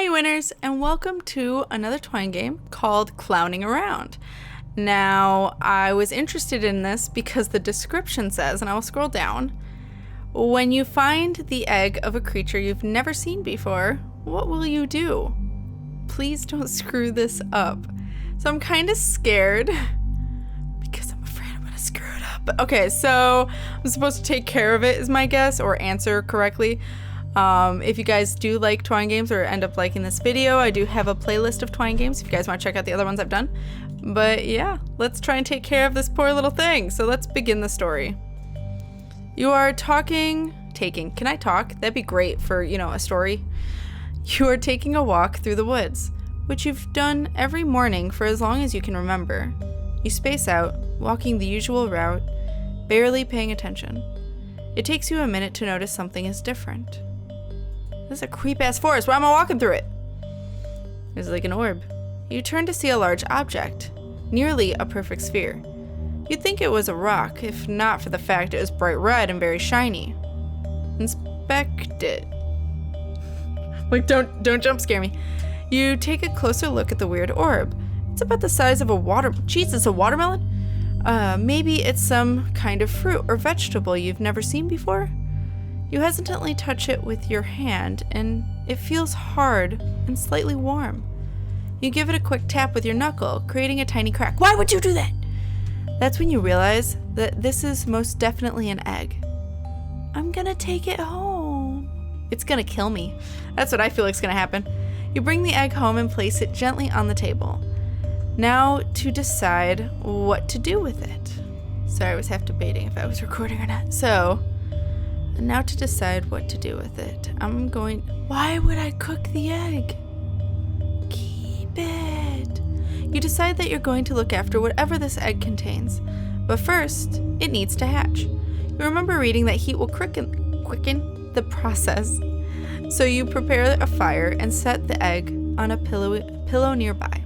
Hi winners, and welcome to another Twine game called Clowning Around. Now, I was interested in this because the description says, and I will scroll down, when you find the egg of a creature you've never seen before, what will you do? Please don't screw this up. So I'm kind of scared because I'm afraid I'm gonna screw it up. Okay, so I'm supposed to take care of it is my guess, or answer correctly. If you guys do like Twine games or end up liking this video, I do have a playlist of Twine games if you guys want to check out the other ones I've done. But yeah, let's try and take care of this poor little thing. So let's begin the story. You are can I talk? That'd be great for, a story. You are taking a walk through the woods, which you've done every morning for as long as you can remember. You space out, walking the usual route, barely paying attention. It takes you a minute to notice something is different. This is a creep-ass forest. Why am I walking through it? It's like an orb. You turn to see a large object, nearly a perfect sphere. You'd think it was a rock, if not for the fact it was bright red and very shiny. Inspect it. Like, don't jump scare me. You take a closer look at the weird orb. It's about the size of a watermelon? Maybe it's some kind of fruit or vegetable you've never seen before? You hesitantly touch it with your hand, and it feels hard and slightly warm. You give it a quick tap with your knuckle, creating a tiny crack. Why would you do that? That's when you realize that this is most definitely an egg. I'm gonna take it home. It's gonna kill me. That's what I feel like's gonna happen. You bring the egg home and place it gently on the table. Now to decide what to do with it. Sorry, I was half debating if I was recording or not. So, now to decide what to do with it. Why would I cook the egg? Keep it. You decide that you're going to look after whatever this egg contains. But first, it needs to hatch. You remember reading that heat will quicken the process. So you prepare a fire and set the egg on a pillow nearby.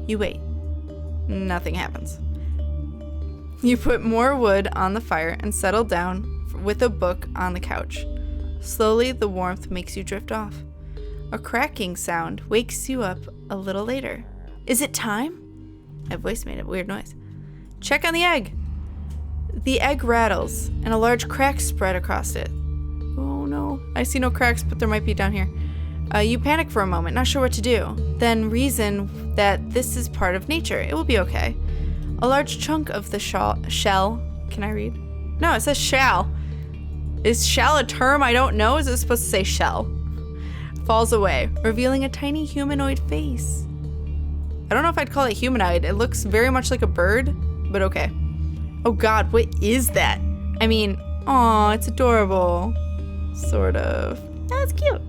You wait. Nothing happens. You put more wood on the fire and settle down with a book on the couch. Slowly, the warmth makes you drift off. A cracking sound wakes you up a little later. Is it time? My voice made a weird noise. Check on the egg. The egg rattles, and a large crack spread across it. Oh no, I see no cracks, but there might be down here. You panic for a moment, not sure what to do. Then reason that this is part of nature. It will be okay. A large chunk of the shell. Can I read? No, it says shell. Is shell a term I don't know? Is it supposed to say shell? Falls away, revealing a tiny humanoid face. I don't know if I'd call it humanoid. It looks very much like a bird, but okay. Oh God, what is that? I mean, aw, it's adorable. Sort of. That's cute.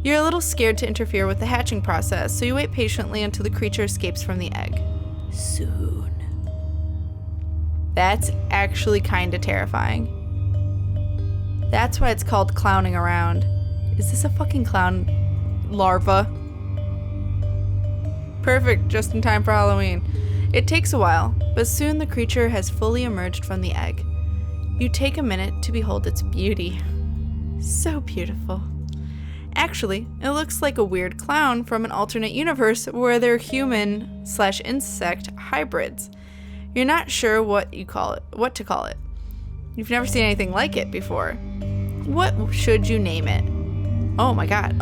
You're a little scared to interfere with the hatching process, so you wait patiently until the creature escapes from the egg. Soon. That's actually kinda terrifying. That's why it's called clowning around. Is this a fucking clown larva? Perfect, just in time for Halloween. It takes a while, but soon the creature has fully emerged from the egg. You take a minute to behold its beauty. So beautiful. Actually, it looks like a weird clown from an alternate universe where they're human/insect hybrids. You're not sure what to call it. You've never seen anything like it before. What should you name it? Oh my god.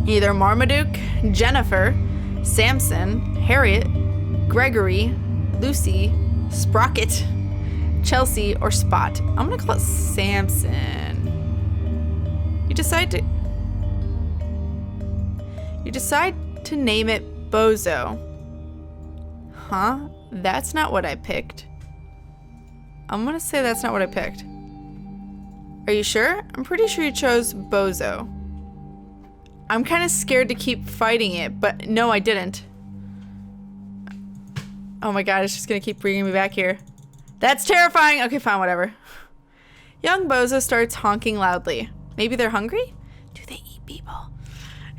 Either Marmaduke, Jennifer, Samson, Harriet, Gregory, Lucy, Sprocket, Chelsea, or Spot. I'm gonna call it Samson. You decide to name it BOZO. Huh? That's not what I picked. I'm gonna say that's not what I picked. Are you sure? I'm pretty sure you chose BOZO. I'm kind of scared to keep fighting it, but no, I didn't. Oh my god, it's just gonna keep bringing me back here. That's terrifying! Okay, fine, whatever. Young BOZO starts honking loudly. Maybe they're hungry? Do they eat people?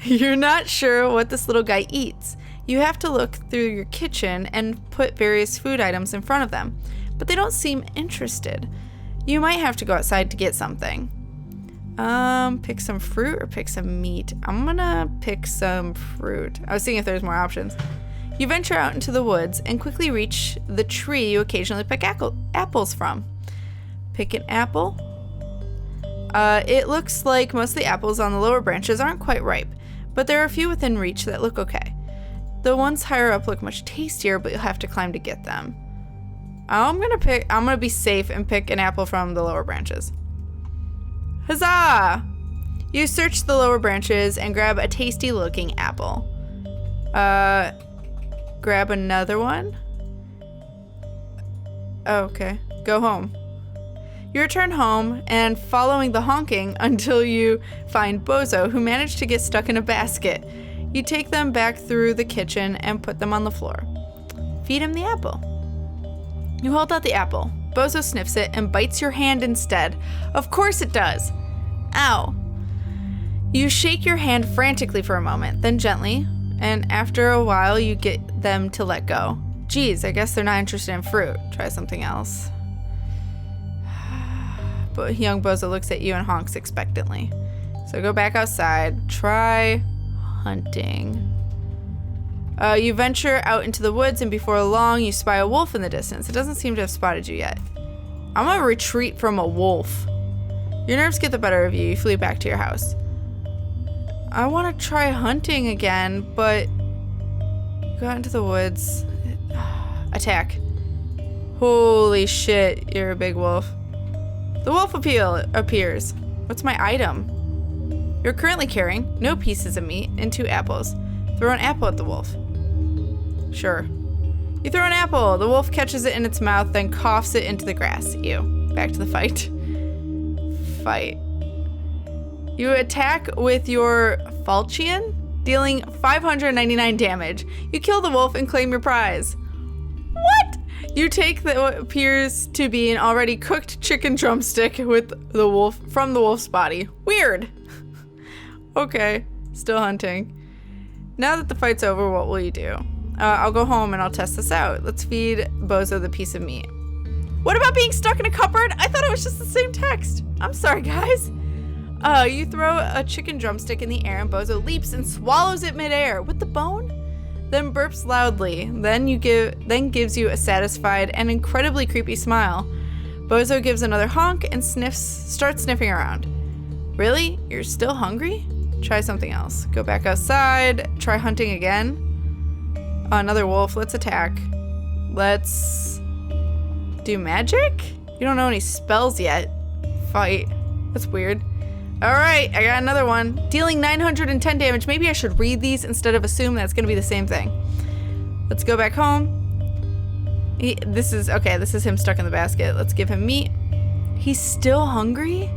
You're not sure what this little guy eats. You have to look through your kitchen and put various food items in front of them, but they don't seem interested. You might have to go outside to get something. Pick some fruit or pick some meat? I'm gonna pick some fruit. I was seeing if there's more options. You venture out into the woods and quickly reach the tree you occasionally pick apples from. Pick an apple. It looks like most of the apples on the lower branches aren't quite ripe, but there are a few within reach that look okay. The ones higher up look much tastier, but you'll have to climb to get them. I'm gonna be safe and pick an apple from the lower branches. Huzzah! You search the lower branches and grab a tasty looking apple. Grab another one. Okay, go home. You return home and following the honking until you find BOZO, who managed to get stuck in a basket. You take them back through the kitchen and put them on the floor. Feed him the apple. You hold out the apple. BOZO sniffs it and bites your hand instead. Of course it does. Ow. You shake your hand frantically for a moment, then gently, and after a while you get them to let go. Geez, I guess they're not interested in fruit. Try something else. But young BOZO looks at you and honks expectantly. So go back outside. Try hunting. You venture out into the woods, and before long, you spy a wolf in the distance. It doesn't seem to have spotted you yet. I'm gonna retreat from a wolf. Your nerves get the better of you. You flee back to your house. I want to try hunting again, but go out into the woods. Attack. Holy shit, you're a big wolf. The wolf appears. What's my item? You're currently carrying no pieces of meat and 2 apples. Throw an apple at the wolf. Sure. You throw an apple. The wolf catches it in its mouth, then coughs it into the grass. Ew. Back to the fight. Fight. You attack with your falchion, dealing 599 damage. You kill the wolf and claim your prize. What? You take what appears to be an already cooked chicken drumstick with the wolf from the wolf's body. Weird. Okay, still hunting. Now that the fight's over, what will you do? I'll go home and I'll test this out. Let's feed BOZO the piece of meat. What about being stuck in a cupboard? I thought it was just the same text. I'm sorry, guys. You throw a chicken drumstick in the air and BOZO leaps and swallows it midair with the bone, then burps loudly, then gives you a satisfied and incredibly creepy smile. BOZO gives another honk and starts sniffing around. Really? You're still hungry? Try something else. Go back outside. Try hunting again. Another wolf. Let's attack. Let's do magic? You don't know any spells yet. Fight. That's weird. Alright, I got another one. Dealing 910 damage. Maybe I should read these instead of assume that's going to be the same thing. Let's go back home. This is him stuck in the basket. Let's give him meat. He's still hungry?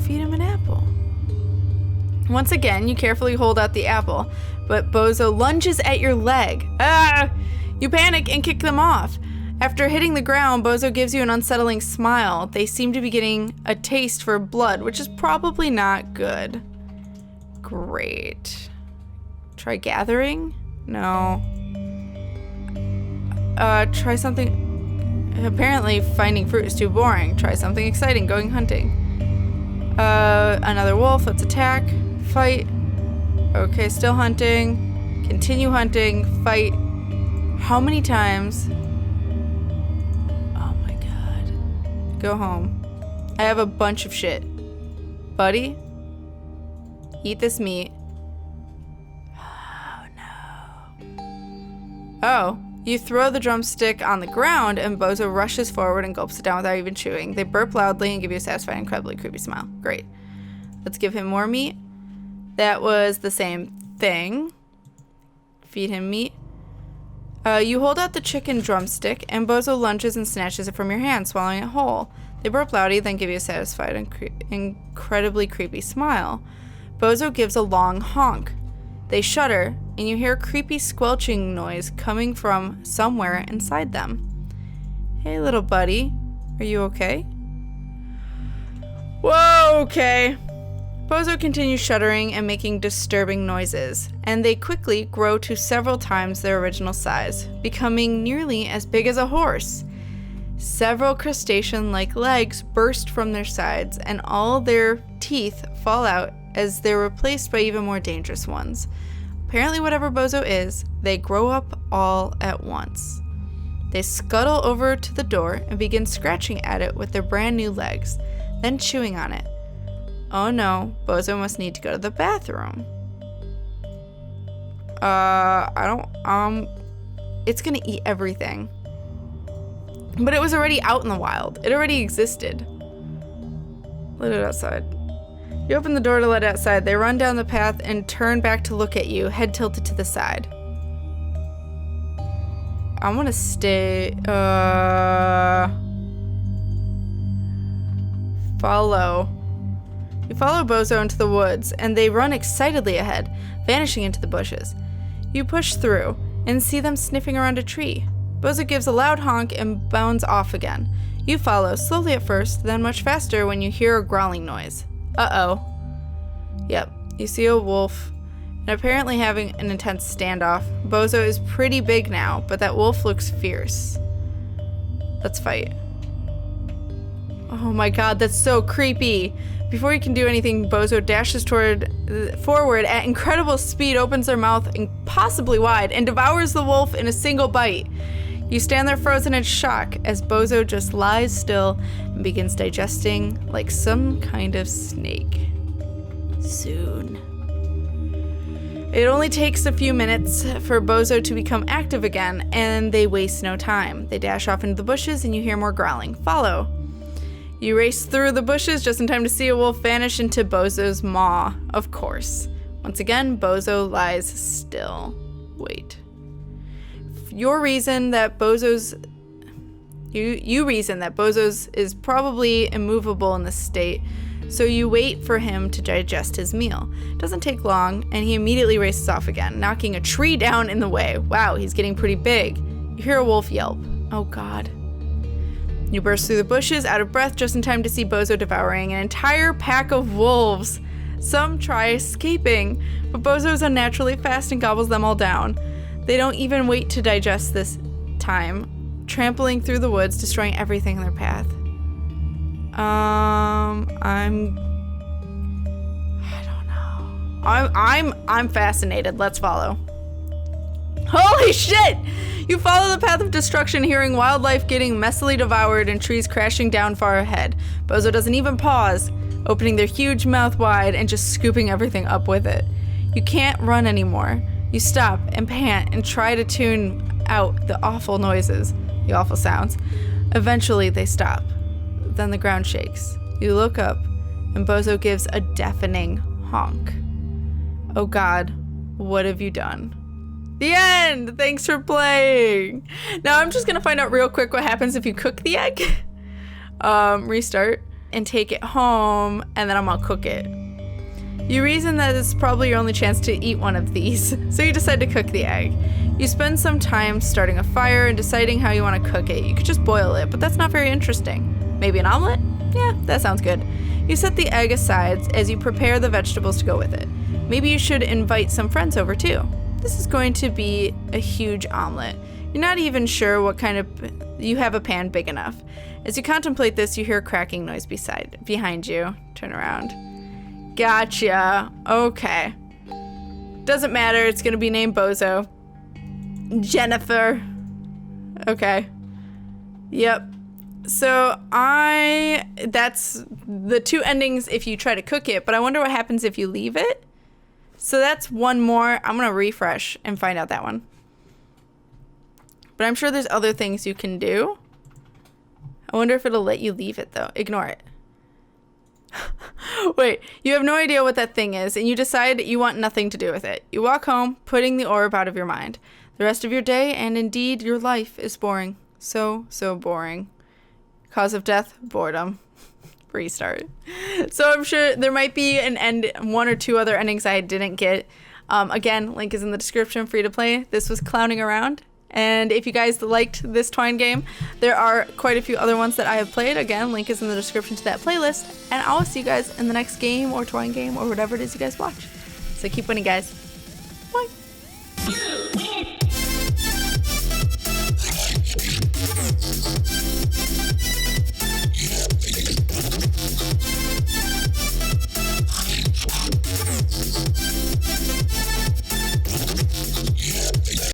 Feed him an apple. Once again, you carefully hold out the apple, but BOZO lunges at your leg. You panic and kick them off. After hitting the ground, BOZO gives you an unsettling smile. They seem to be getting a taste for blood, which is probably not good. Great. Try gathering? No. Try something. Apparently, finding fruit is too boring. Try something exciting, going hunting. Another wolf. Let's attack. Fight. Okay, still hunting. Continue hunting. Fight. How many times? Oh my god. Go home. I have a bunch of shit. Buddy? Eat this meat. Oh no. Oh. You throw the drumstick on the ground and BOZO rushes forward and gulps it down without even chewing. They burp loudly and give you a satisfying, incredibly creepy smile. Great. Let's give him more meat. That was the same thing. Feed him meat. You hold out the chicken drumstick and BOZO lunges and snatches it from your hand, swallowing it whole. They burp loudly, then give you a satisfied and incredibly creepy smile. BOZO gives a long honk. They shudder, and you hear a creepy squelching noise coming from somewhere inside them. Hey, little buddy. Are you okay? Whoa, okay. BOZO continues shuddering and making disturbing noises, and they quickly grow to several times their original size, becoming nearly as big as a horse. Several crustacean-like legs burst from their sides, and all their teeth fall out as they're replaced by even more dangerous ones. Apparently, whatever BOZO is, they grow up all at once. They scuttle over to the door and begin scratching at it with their brand new legs, then chewing on it. Oh no, BOZO must need to go to the bathroom. It's gonna eat everything. But it was already out in the wild. It already existed. Let it outside. You open the door to let it outside. They run down the path and turn back to look at you, head tilted to the side. I want to stay. Follow. You follow BOZO into the woods, and they run excitedly ahead, vanishing into the bushes. You push through and see them sniffing around a tree. BOZO gives a loud honk and bounds off again. You follow, slowly at first, then much faster when you hear a growling noise. Uh-oh. Yep, you see a wolf, and apparently having an intense standoff. BOZO is pretty big now, but that wolf looks fierce. Let's fight. Oh my god, that's so creepy. Before you can do anything, BOZO dashes forward at incredible speed, opens their mouth impossibly wide, and devours the wolf in a single bite. You stand there frozen in shock as BOZO just lies still and begins digesting like some kind of snake. Soon. It only takes a few minutes for BOZO to become active again, and they waste no time. They dash off into the bushes and you hear more growling. Follow. You race through the bushes just in time to see a wolf vanish into BOZO's maw, of course. Once again, BOZO lies still. Wait. You reason that BOZO's is probably immovable in this state, so you wait for him to digest his meal. It doesn't take long, and he immediately races off again, knocking a tree down in the way. Wow, he's getting pretty big. You hear a wolf yelp. Oh god. You burst through the bushes, out of breath, just in time to see BOZO devouring an entire pack of wolves. Some try escaping, but BOZO is unnaturally fast and gobbles them all down. They don't even wait to digest this time, trampling through the woods, destroying everything in their path. I don't know. I'm fascinated. Let's follow. Holy shit! You follow the path of destruction, hearing wildlife getting messily devoured and trees crashing down far ahead. BOZO doesn't even pause, opening their huge mouth wide and just scooping everything up with it. You can't run anymore. You stop and pant and try to tune out the awful noises, the awful sounds. Eventually they stop. Then the ground shakes. You look up and BOZO gives a deafening honk. Oh god, what have you done? The end! Thanks for playing! Now I'm just gonna find out real quick what happens if you cook the egg. Restart and take it home, and then I'm gonna cook it. You reason that it's probably your only chance to eat one of these, so you decide to cook the egg. You spend some time starting a fire and deciding how you want to cook it. You could just boil it, but that's not very interesting. Maybe an omelet? Yeah, that sounds good. You set the egg aside as you prepare the vegetables to go with it. Maybe you should invite some friends over too. This is going to be a huge omelet. You're not even sure what kind of... You have a pan big enough. As you contemplate this, you hear a cracking noise behind you. Turn around. Gotcha. Okay. Doesn't matter. It's gonna be named BOZO. Jennifer. Okay. Yep. So that's the two endings if you try to cook it, but I wonder what happens if you leave it. So that's one more. I'm gonna refresh and find out that one. But I'm sure there's other things you can do. I wonder if it'll let you leave it though. Ignore it. Wait, you have no idea what that thing is, and you decide you want nothing to do with it. You walk home, putting the orb out of your mind. The rest of your day, and indeed your life, is boring. So boring. Cause of death, boredom. Restart. So I'm sure there might be one or two other endings I didn't get. Again, link is in the description, free to play. This was Clowning Around. And if you guys liked this Twine game, there are quite a few other ones that I have played. Again, link is in the description to that playlist. And I will see you guys in the next game or Twine game or whatever it is you guys watch. So keep winning, guys.